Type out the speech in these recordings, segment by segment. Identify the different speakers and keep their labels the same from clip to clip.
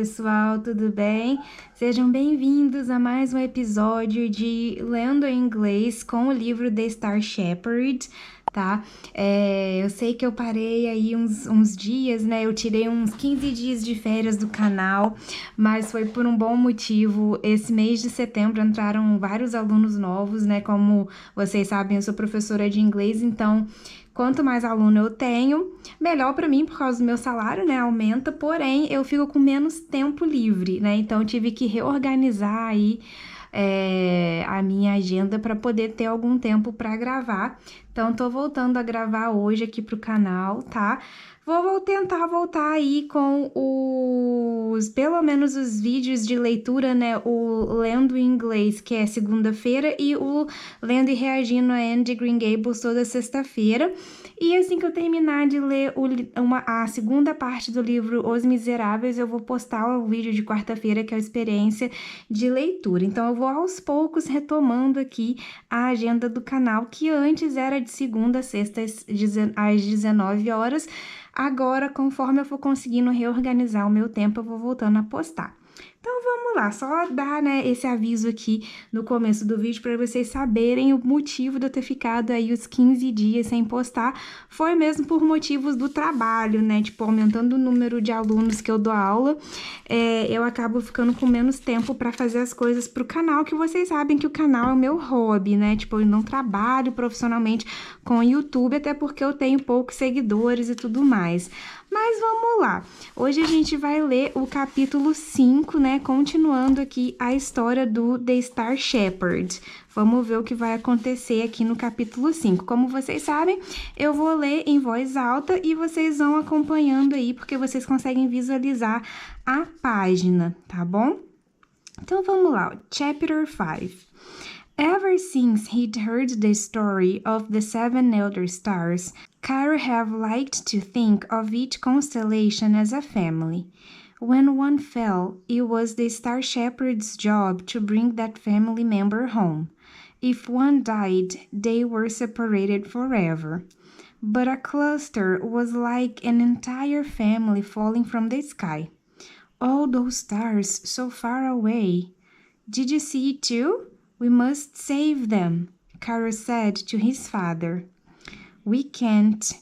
Speaker 1: pessoal, tudo bem? Sejam bem-vindos a mais um episódio de Lendo em Inglês com o livro The Star Shepherd, tá? Eu sei que eu parei aí uns dias, né? Eu tirei uns 15 dias de férias do canal, mas foi por um bom motivo. Esse mês de setembro entraram vários alunos novos, né? Como vocês sabem, eu sou professora de inglês, então quanto mais aluno eu tenho, melhor para mim por causa do meu salário, né? Aumenta, porém eu fico com menos tempo livre, né? Então eu tive que reorganizar aí a minha agenda para poder ter algum tempo para gravar. Então tô voltando a gravar hoje aqui pro canal, tá? Vou tentar voltar aí com pelo menos os vídeos de leitura, né? O Lendo em Inglês, que é segunda-feira, e o Lendo e Reagindo a Anne Green Gables toda sexta-feira. E assim que eu terminar de ler a segunda parte do livro Os Miseráveis, eu vou postar o vídeo de quarta-feira, que é a experiência de leitura. Então, eu vou aos poucos retomando aqui a agenda do canal, que antes era de segunda a sexta às 19 horas. Agora, conforme eu for conseguindo reorganizar o meu tempo, eu vou voltando a postar. Então, vamos lá, só dar, né, esse aviso aqui no começo do vídeo para vocês saberem o motivo de eu ter ficado aí os 15 dias sem postar. Foi mesmo por motivos do trabalho, né, tipo, aumentando o número de alunos que eu dou aula, eu acabo ficando com menos tempo para fazer as coisas pro canal, que vocês sabem que o canal é o meu hobby, né, tipo, eu não trabalho profissionalmente com o YouTube, até porque eu tenho poucos seguidores e tudo mais. Mas vamos lá, hoje a gente vai ler o capítulo 5, né, continuando aqui a história do The Star Shepherd. Vamos ver o que vai acontecer aqui no capítulo 5. Como vocês sabem, eu vou ler em voz alta e vocês vão acompanhando aí, porque vocês conseguem visualizar a página, tá bom? Então vamos lá, Chapter 5. Ever since he'd heard the story of the 7 elder stars, Cairo had liked to think of each constellation as a family. When one fell, it was the star shepherd's job to bring that family member home. If one died, they were separated forever. But a cluster was like an entire family falling from the sky. All those stars so far away. Did you see it too? We must save them, Cairo said to his father. We can't.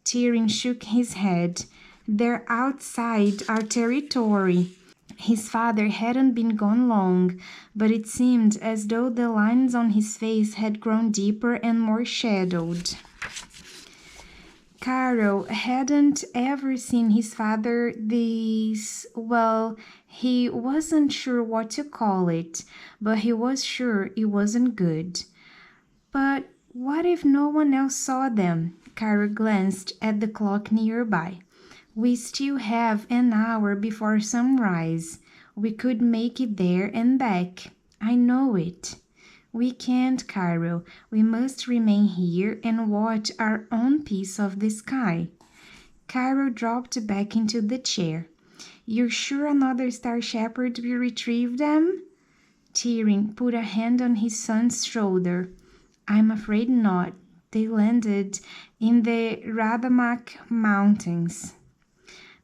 Speaker 1: Tyrion shook his head. They're outside our territory. His father hadn't been gone long, but it seemed as though the lines on his face had grown deeper and more shadowed. Cairo hadn't ever seen his father he wasn't sure what to call it, but he was sure it wasn't good. But what if no one else saw them? Cairo glanced at the clock nearby. We still have an hour before sunrise. We could make it there and back. I know it. We can't, Cairo. We must remain here and watch our own piece of the sky. Cairo dropped back into the chair. You're sure another star shepherd will retrieve them? Tyrion put a hand on his son's shoulder. I'm afraid not. They landed in the Radamak Mountains.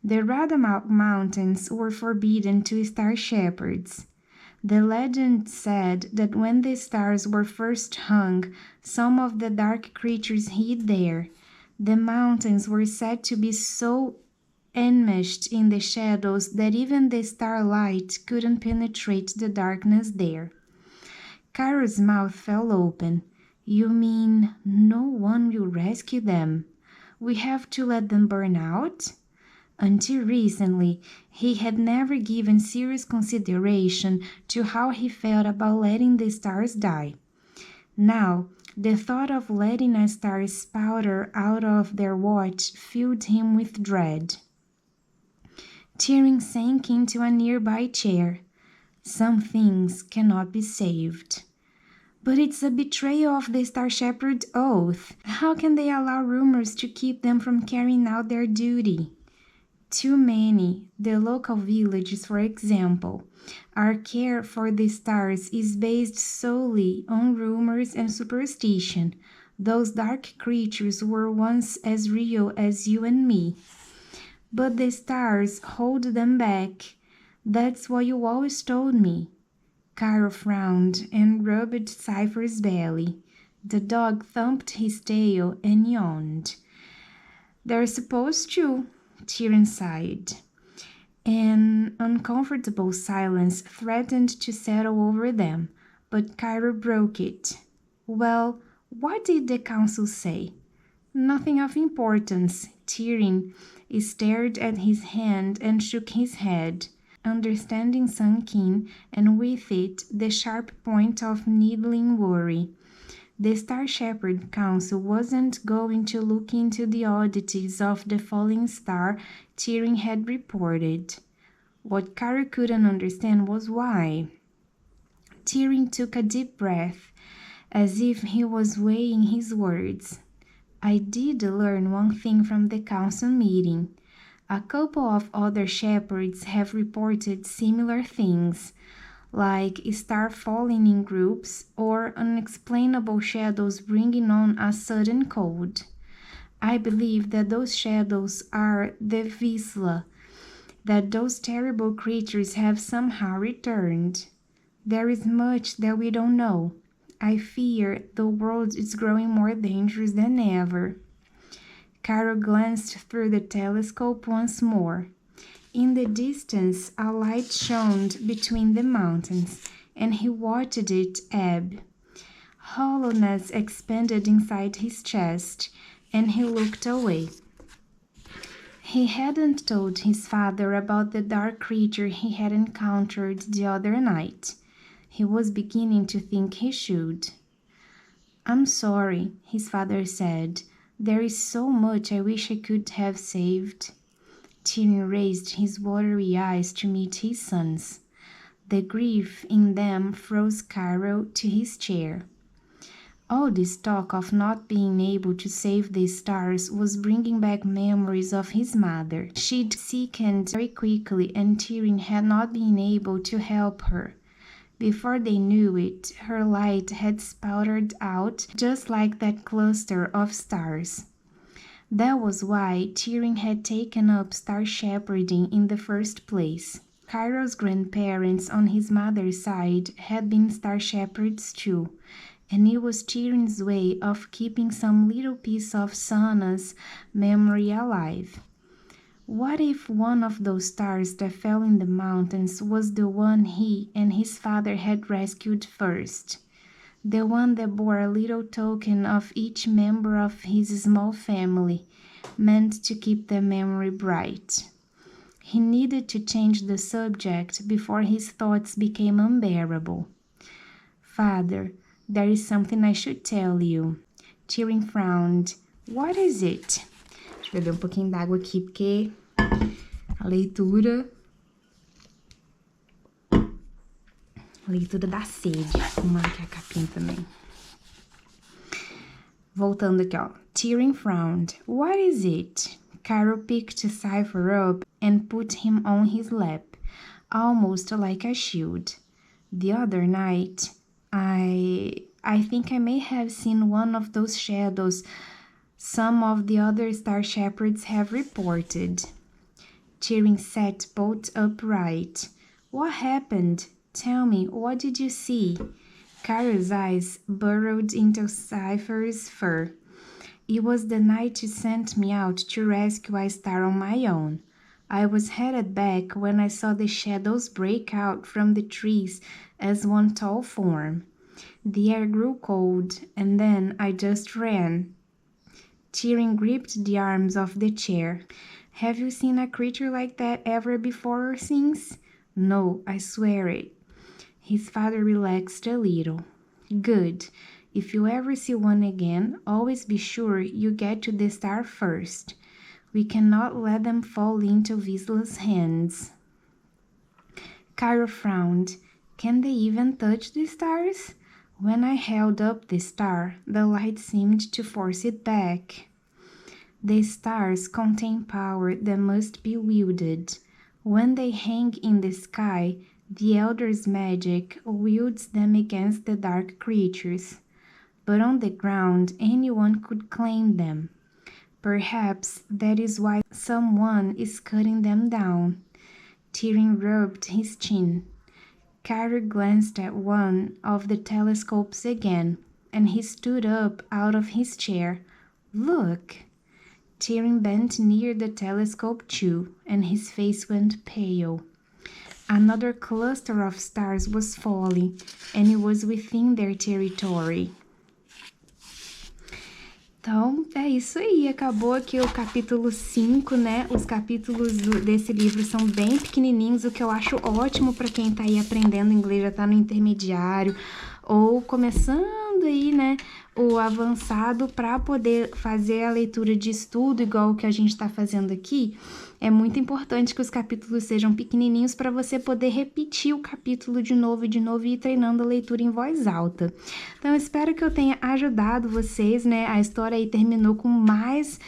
Speaker 1: The Radamak Mountains were forbidden to star shepherds. The legend said that when the stars were first hung, some of the dark creatures hid there. The mountains were said to be so enmeshed in the shadows that even the starlight couldn't penetrate the darkness there. Cairo's mouth fell open. You mean no one will rescue them? We have to let them burn out? Until recently, he had never given serious consideration to how he felt about letting the stars die. Now, the thought of letting a star spouter out of their watch filled him with dread. Tyrion sank into a nearby chair. Some things cannot be saved. But it's a betrayal of the Star Shepherd's oath. How can they allow rumors to keep them from carrying out their duty? Too many, the local villages, for example. Our care for the stars is based solely on rumors and superstition. Those dark creatures were once as real as you and me. But the stars hold them back. That's what you always told me. Cairo frowned and rubbed Cypher's belly. The dog thumped his tail and yawned. They're supposed to, Tyrion sighed. An uncomfortable silence threatened to settle over them, but Cairo broke it. Well, what did the council say? Nothing of importance. Tyrion stared at his hand and shook his head. Understanding sunk in, and with it the sharp point of needling worry. The Star Shepherd Council wasn't going to look into the oddities of the falling star Tyrion had reported. What Cairo couldn't understand was why. Tyrion took a deep breath, as if he was weighing his words. I did learn one thing from the council meeting. A couple of other shepherds have reported similar things, like star falling in groups or unexplainable shadows bringing on a sudden cold. I believe that those shadows are the Visla, that those terrible creatures have somehow returned. There is much that we don't know. I fear the world is growing more dangerous than ever. Cairo glanced through the telescope once more. In the distance, a light shone between the mountains, and he watched it ebb. Hollowness expanded inside his chest, and he looked away. He hadn't told his father about the dark creature he had encountered the other night. He was beginning to think he should. I'm sorry, his father said. There is so much I wish I could have saved. Tyrion raised his watery eyes to meet his son's. The grief in them froze Cairo to his chair. All this talk of not being able to save the stars was bringing back memories of his mother. She'd sickened very quickly, and Tyrion had not been able to help her. Before they knew it, her light had sputtered out just like that cluster of stars. That was why Tyrion had taken up star shepherding in the first place. Cairo's grandparents on his mother's side had been star shepherds too, and it was Tyrion's way of keeping some little piece of Sanna's memory alive. What if one of those stars that fell in the mountains was the one he and his father had rescued first? The one that bore a little token of each member of his small family, meant to keep the memory bright. He needed to change the subject before his thoughts became unbearable. Father, there is something I should tell you. Tyrion frowned. What is it? Deixa eu beber pouquinho d'água aqui, porque a leitura da sede. Vou arrumar aqui a capinha também. Voltando aqui, ó. Tyrion frowned. What is it? Cairo picked Cypher up and put him on his lap, almost like a shield. The other night, I think I may have seen one of those shadows some of the other star shepherds have reported. Tyrion sat bolt upright. What happened? Tell me, what did you see? Cairo's eyes burrowed into Cypher's fur. It was the night you sent me out to rescue a star on my own. I was headed back when I saw the shadows break out from the trees as one tall form. The air grew cold, and then I just ran. Tyrion gripped the arms of the chair. Have you seen a creature like that ever before or since? No, I swear it. His father relaxed a little. Good. If you ever see one again, always be sure you get to the star first. We cannot let them fall into Visla's hands. Cairo frowned. Can they even touch the stars? When I held up the star, the light seemed to force it back. The stars contain power that must be wielded. When they hang in the sky, the Elder's magic wields them against the dark creatures. But on the ground, anyone could claim them. Perhaps that is why someone is cutting them down. Tyrion rubbed his chin. Cairo glanced at one of the telescopes again, and he stood up out of his chair. Look! Tyrion bent near the telescope too, and his face went pale. Another cluster of stars was falling, and it was within their territory. Então, é isso aí, acabou aqui o capítulo 5, né? Os capítulos desse livro são bem pequenininhos, o que eu acho ótimo para quem tá aí aprendendo inglês, já tá no intermediário, ou começando aí, né, o avançado para poder fazer a leitura de estudo, igual o que a gente tá fazendo aqui. É muito importante que os capítulos sejam pequenininhos para você poder repetir o capítulo de novo e ir treinando a leitura em voz alta. Então, eu espero que eu tenha ajudado vocês, né? A história aí terminou com mais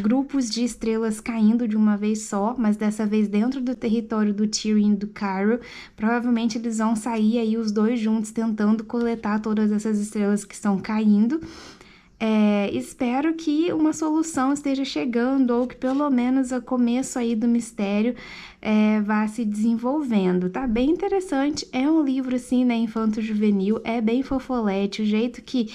Speaker 1: grupos de estrelas caindo de uma vez só, mas dessa vez dentro do território do Tyrion e do Cairo. Provavelmente eles vão sair aí os dois juntos tentando coletar todas essas estrelas que estão caindo. Espero que uma solução esteja chegando, ou que pelo menos o começo aí do mistério vá se desenvolvendo. Tá bem interessante, é um livro assim, né, infanto-juvenil, é bem fofolete, o jeito que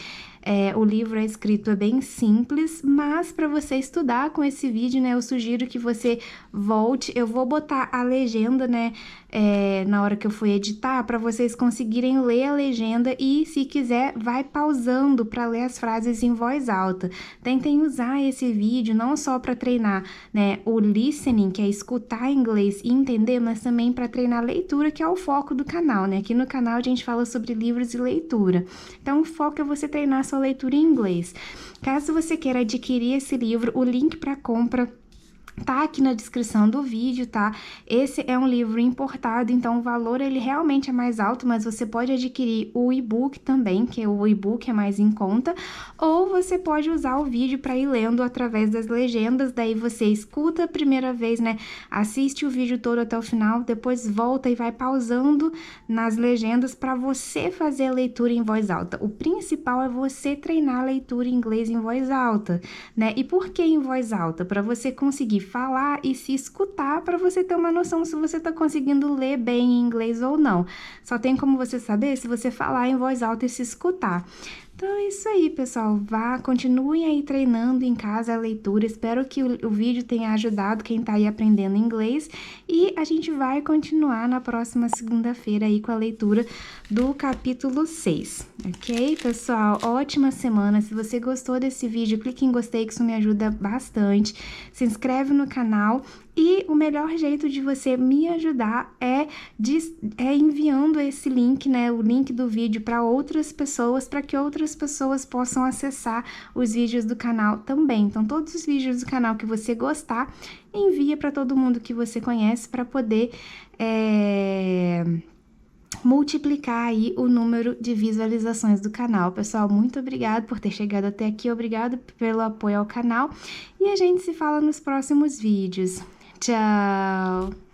Speaker 1: o livro é escrito é bem simples, mas para você estudar com esse vídeo, né, eu sugiro que você volte, eu vou botar a legenda, né, na hora que eu for editar, para vocês conseguirem ler a legenda e, se quiser, vai pausando para ler as frases em voz alta. Tentem usar esse vídeo não só para treinar, né, o listening, que é escutar inglês e entender, mas também para treinar a leitura, que é o foco do canal, né? Aqui no canal a gente fala sobre livros e leitura. Então, o foco é você treinar a sua leitura em inglês. Caso você queira adquirir esse livro, o link para compra tá aqui na descrição do vídeo, tá? Esse é um livro importado, então o valor ele realmente é mais alto, mas você pode adquirir o e-book também, que o e-book é mais em conta, ou você pode usar o vídeo para ir lendo através das legendas, daí você escuta a primeira vez, né? Assiste o vídeo todo até o final, depois volta e vai pausando nas legendas para você fazer a leitura em voz alta. O principal é você treinar a leitura em inglês em voz alta, né? E por que em voz alta? Para você conseguir falar e se escutar, para você ter uma noção se você tá conseguindo ler bem em inglês ou não. Só tem como você saber se você falar em voz alta e se escutar. Então é isso aí, pessoal. Continuem aí treinando em casa a leitura. Espero que o vídeo tenha ajudado quem tá aí aprendendo inglês. E a gente vai continuar na próxima segunda-feira aí com a leitura do capítulo 6. Ok, pessoal? Ótima semana. Se você gostou desse vídeo, clique em gostei, que isso me ajuda bastante. Se inscreve no canal. E o melhor jeito de você me ajudar é enviando esse link, né, o link do vídeo para outras pessoas, para que outras pessoas possam acessar os vídeos do canal também. Então, todos os vídeos do canal que você gostar, envia para todo mundo que você conhece para poder multiplicar aí o número de visualizações do canal. Pessoal, muito obrigado por ter chegado até aqui, obrigado pelo apoio ao canal e a gente se fala nos próximos vídeos. Tchau!